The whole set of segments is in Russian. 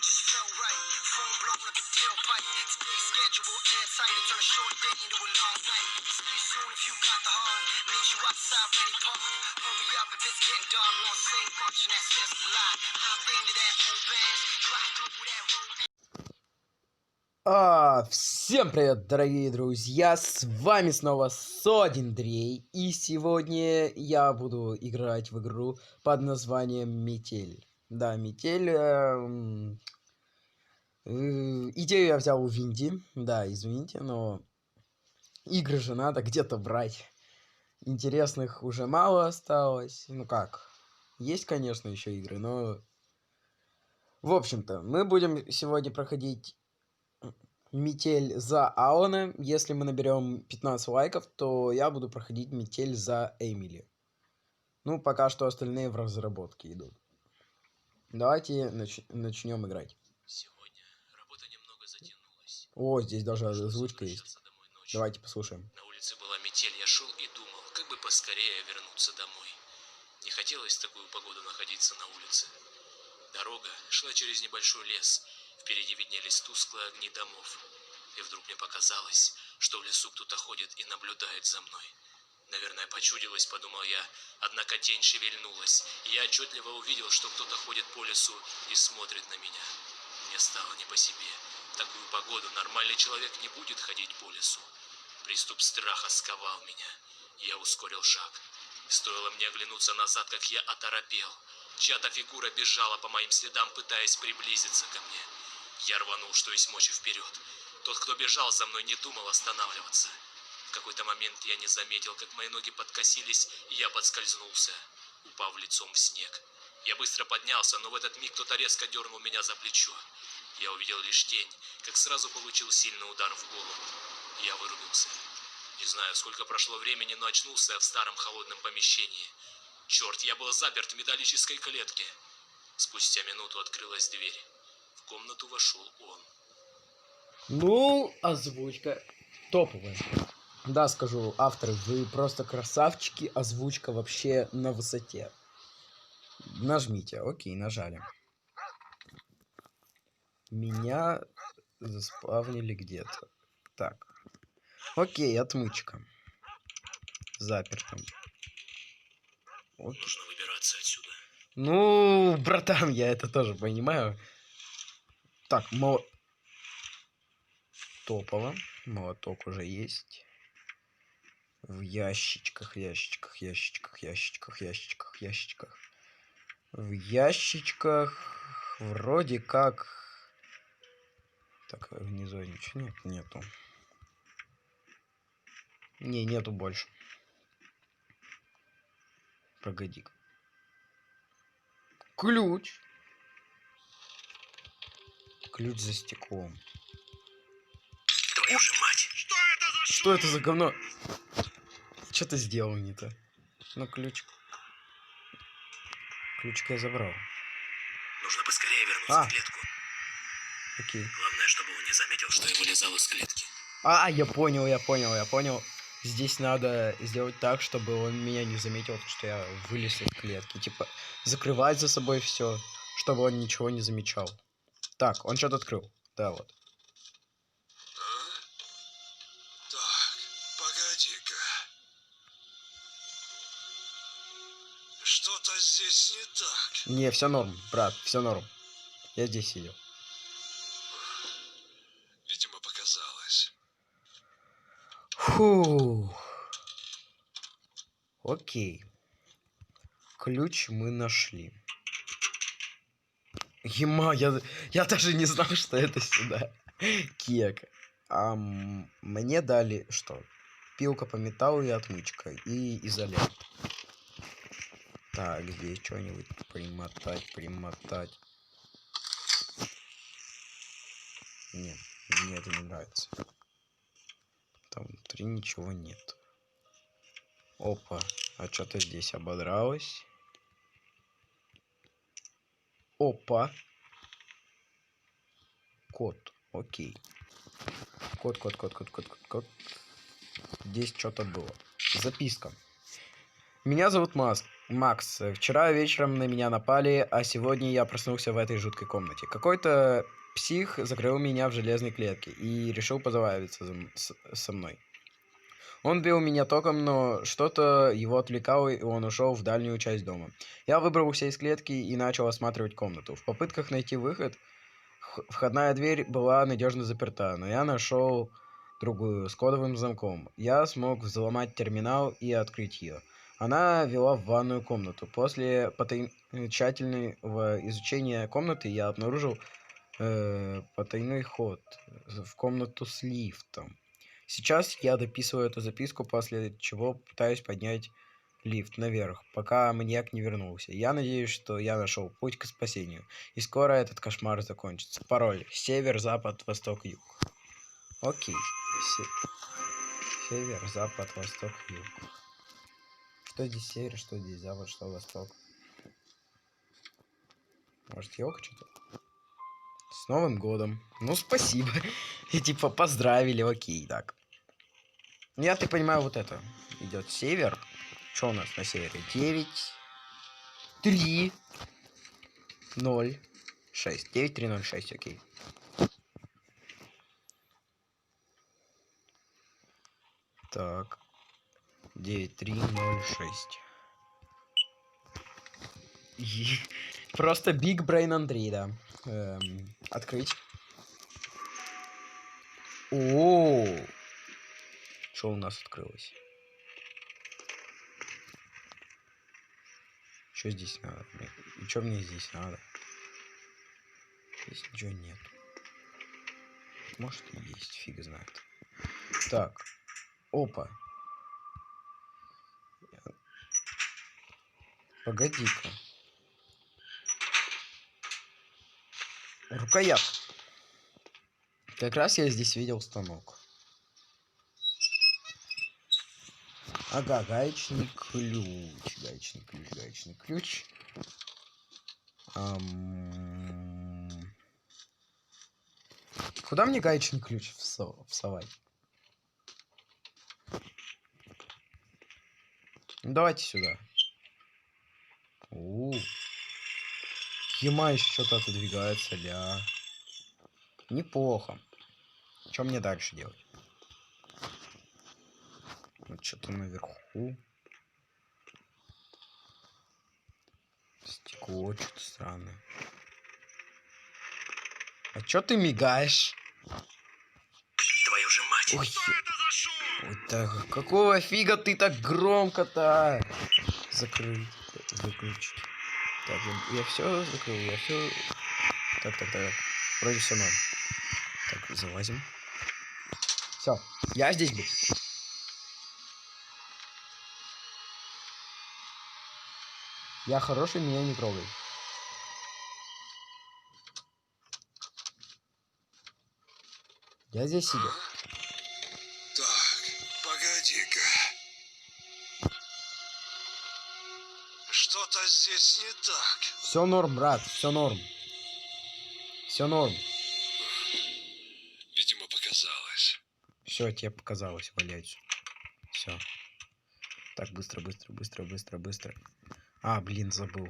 just felt right. Phone blown like a tailpipe. Today's schedule airtight. It turn a short day into a long night. See you soon if you got the heart. Meet you outside Rennie Park. Hurry up if it's getting dark. Won't say much and that says a lot. Hop into that old band. Drive through that road. Всем привет, дорогие друзья, с вами снова Содиндрей, и сегодня я буду играть в игру под названием Метель. Да, Метель, идею я взял у Винди, да, извините, но игры же надо где-то брать. Интересных уже мало осталось, ну как, есть, конечно, еще игры, но... В общем-то, мы будем сегодня проходить... Метель за Алана. Если мы наберем 15 лайков, то я буду проходить метель за Эмили. Ну, пока что остальные в разработке идут. Давайте начнем играть. Сегодня работа немного затянулась. О, здесь даже озвучка есть. Давайте послушаем. На улице была метель, я шел и думал, как бы поскорее вернуться домой. Не хотелось в такую погоду находиться на улице. Дорога шла через небольшой лес. Впереди виднелись тусклые огни домов. И вдруг мне показалось, что в лесу кто-то ходит и наблюдает за мной. Наверное, почудилось, подумал я, однако тень шевельнулась, и я отчетливо увидел, что кто-то ходит по лесу и смотрит на меня. Мне стало не по себе. В такую погоду нормальный человек не будет ходить по лесу. Приступ страха сковал меня. Я ускорил шаг. Стоило мне оглянуться назад, как я оторопел. Чья-то фигура бежала по моим следам, пытаясь приблизиться ко мне. Я рванул, что есть мочи, вперед. Тот, кто бежал за мной, не думал останавливаться. В какой-то момент я не заметил, как мои ноги подкосились, и я подскользнулся, упав лицом в снег. Я быстро поднялся, но в этот миг кто-то резко дернул меня за плечо. Я увидел лишь тень, как сразу получил сильный удар в голову. Я вырубился. Не знаю, сколько прошло времени, но очнулся я в старом холодном помещении. Черт, я был заперт в металлической клетке. Спустя минуту открылась дверь. В комнату вошел он. Ну, озвучка топовая. Да, скажу, авторы, вы просто красавчики, озвучка вообще на высоте. Нажмите, окей, нажали. Меня заспавнили где-то. Так. Окей, отмычка. Заперто. Нужно выбираться отсюда. Ну, братан, я это тоже понимаю. Так, топово. Молоток уже есть. В ящичках, ящичках, ящичках, ящичках, ящичках, ящичках. В ящичках вроде как... Так, внизу ничего нет? Нету. Не, нету больше. Погоди-ка. Ключ. Ключ за стеклом. Твою же мать! Что это за говно? Что ты сделал не то? Ну, ключ. Ключик я забрал. Нужно поскорее вернуться в клетку. Окей. Главное, чтобы он не заметил, что я вылезал из клетки. Я понял. Здесь надо сделать так, чтобы он меня не заметил, что я вылез из клетки. Типа, закрывать за собой все, чтобы он ничего не замечал. Так, он что-то открыл. Да, вот. Так, погоди-ка. Что-то здесь не так. Не, все норм, брат, все норм. Я здесь сидел. Видимо, показалось. Фу. Окей. Ключ мы нашли. Я даже не знал, что это сюда. Кек. Мне дали что? Пилка по металлу и отмычка. И изолент. Так, здесь что-нибудь примотать. Нет, мне это не нравится. Там внутри ничего нет. Опа, а что-то здесь ободралось. Опа. Код, окей. Код. Здесь что-то было. Записка. Меня зовут Макс. Вчера вечером на меня напали, а сегодня я проснулся в этой жуткой комнате. Какой-то псих закрыл меня в железной клетке и решил позабавиться со мной. Он бил меня током, но что-то его отвлекало, и он ушел в дальнюю часть дома. Я выбрался из клетки и начал осматривать комнату. В попытках найти выход, входная дверь была надежно заперта, но я нашел другую с кодовым замком. Я смог взломать терминал и открыть ее. Она вела в ванную комнату. После тщательного изучения комнаты я обнаружил потайной ход в комнату с лифтом. Сейчас я дописываю эту записку, после чего пытаюсь поднять лифт наверх, пока маньяк не вернулся. Я надеюсь, что я нашел путь к спасению, и скоро этот кошмар закончится. Пароль: север, запад, восток, юг. Окей. Север, запад, восток, юг. Что здесь север, что здесь запад, что восток? Может, юг что-то? С Новым годом. Ну, спасибо. И типа поздравили, окей, так. Я так понимаю, вот это. Идет север. Что у нас на севере? 9, 3, 0, 6. 9, 3, 0, 6, окей. Так. 9, 3, 0, 6. Просто Big Brain Андрей, да. Открыть. О, что у нас открылось? Что здесь надо? И что мне здесь надо? Здесь ничего нет. Может и есть, фиг знает. Так. Опа. Погоди-ка. Рукоятка. Как раз я здесь видел станок. Ага, гаечный ключ. Гаечный ключ, гаечный ключ. Куда мне гаечный ключ всовать? Ну, давайте сюда. Ема еще что-то отодвигается, ля. Неплохо. Что мне дальше делать? Вот что-то наверху. Стекло что-то странное. А чё ты мигаешь? Твою же мать! Ой, ой, так, какого фига ты так громко-то? Закрыть, выключить. Так, я все закрыл, я все. Так. Вроде все норм. Так, залазим. Все, я здесь был. Я хороший, меня не трогай. Я здесь сидел. Так, погоди-ка. Что-то здесь не так. Все норм, брат, все норм. Все норм. Видимо, показалось. Все, тебе показалось, валяйся. Все. Так, быстро. А, блин, забыл.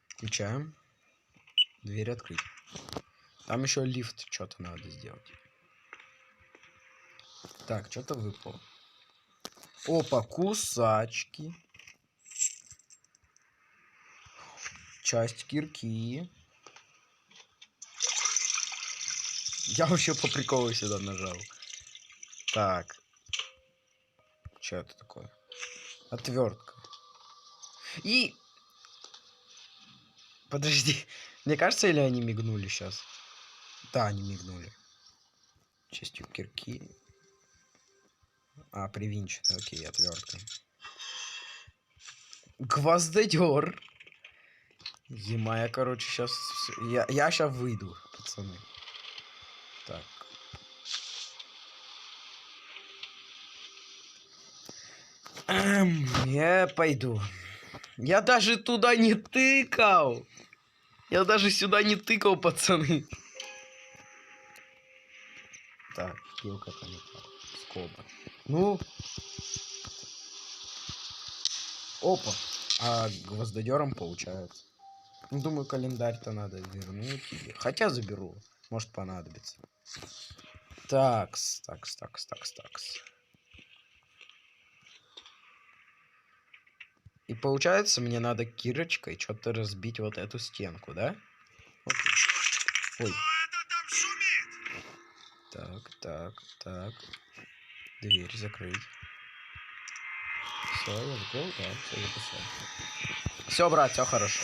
Включаем. Дверь открыть. Там еще лифт что-то надо сделать. Так, что-то выпало. Опа, кусачки. Часть кирки. Я вообще по приколу сюда нажал. Так. Что это такое? Отвертка. И... Подожди. Мне кажется, или они мигнули сейчас? Да, они мигнули. Частью кирки. А, привинчено. Окей, отвертка. Гвоздодер. Ема, я, короче, сейчас... Я сейчас выйду, пацаны. Так. Я пойду. Я даже туда не тыкал. Я даже сюда не тыкал, пацаны. Так, пилка там. Скоба. Ну. Опа. А гвоздодером получается. Ну, думаю, календарь-то надо вернуть. Хотя заберу. Может понадобится. Такс. И получается, мне надо кирочкой что-то разбить вот эту стенку, да? Окей. Ой. Так. Дверь закрыть. Все, я закрыл, да, все записал. Все, брат, все хорошо.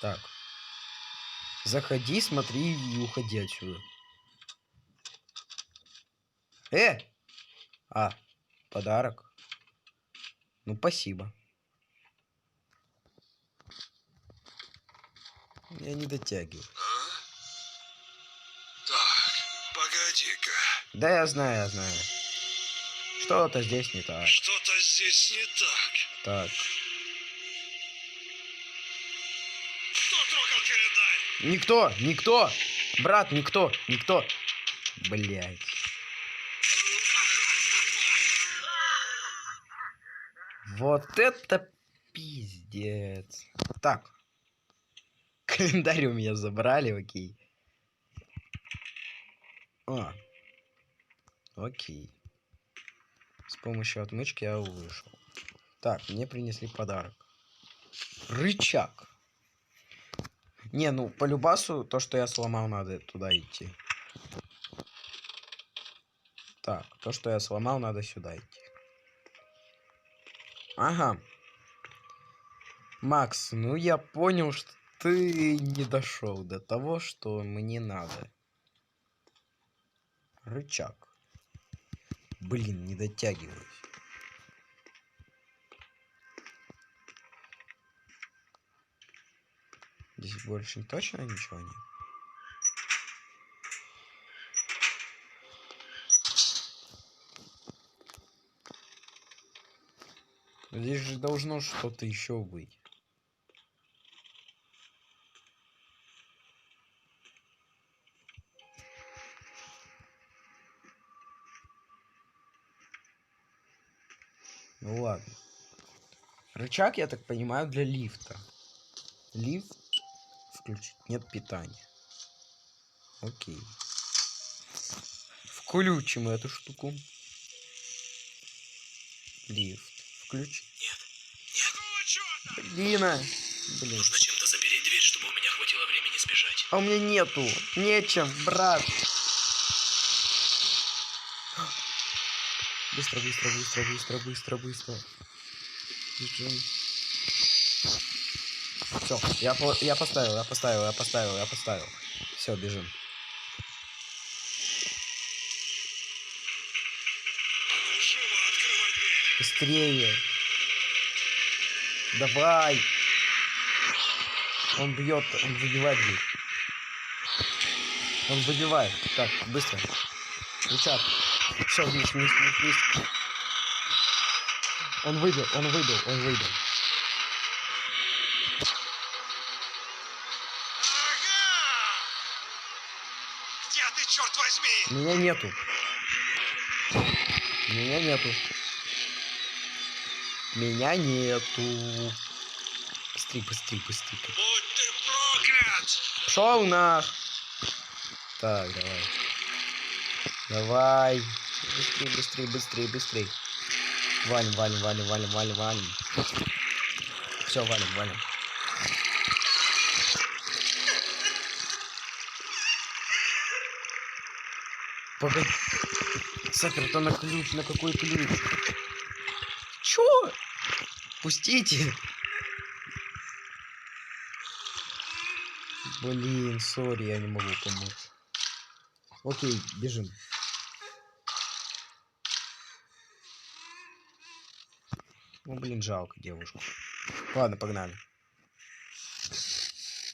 Так. Заходи, смотри и уходи отсюда. А, подарок. Ну, спасибо. Я не дотягиваю. Так, погоди-ка. Да, я знаю. Что-то здесь не так. Что-то здесь не так. Так. Кто трогал календарь? Никто! Брат, никто! Блять. Вот это пиздец. Так. Календарь у меня забрали, окей. Окей. С помощью отмычки я вышел. Так, мне принесли подарок. Рычаг. Не, ну, по любасу, то, что я сломал, надо туда идти. Так, то, что я сломал, надо сюда идти. Ага. Макс, ну я понял, что ты не дошел до того, что мне надо. Рычаг. Блин, не дотягиваюсь. Здесь больше точно ничего нет? Здесь же должно что-то еще быть. Ну ладно. Рычаг, я так понимаю, для лифта. Лифт включить. Нет питания. Окей. Включим эту штуку. Лифт. Включить. Блин. Нужно чем-то запереть дверь, чтобы у меня хватило времени сбежать. А у меня нету. Нечем, брат. Быстро. Бежим. Все, я поставил. Все, бежим. Быстрее. Давай. Он выбивает дверь. Он выбивает. Так, быстро. Рычаг. Все, вниз. Он выбил. Где ты, черт возьми? Меня нету. Быстрей. Будь ты проклят! Пошел нах. Так, давай. Быстрей. Валим. Все, валим. Погоди. Заперто на ключ. На какой ключ? Чё? Пустите. Блин, сори, я не могу помочь. Окей, бежим. Ну, блин, жалко девушку. Ладно, погнали.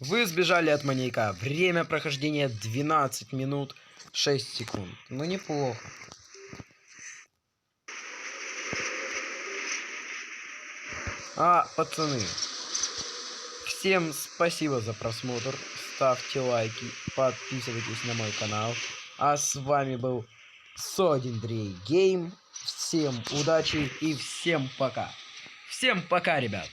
Вы сбежали от маньяка. Время прохождения 12 минут 6 секунд. Ну, неплохо. Пацаны. Всем спасибо за просмотр. ставьте лайки, подписывайтесь на мой канал. А с вами был Содендрей Гейм. Всем удачи и всем пока. Всем пока, ребят.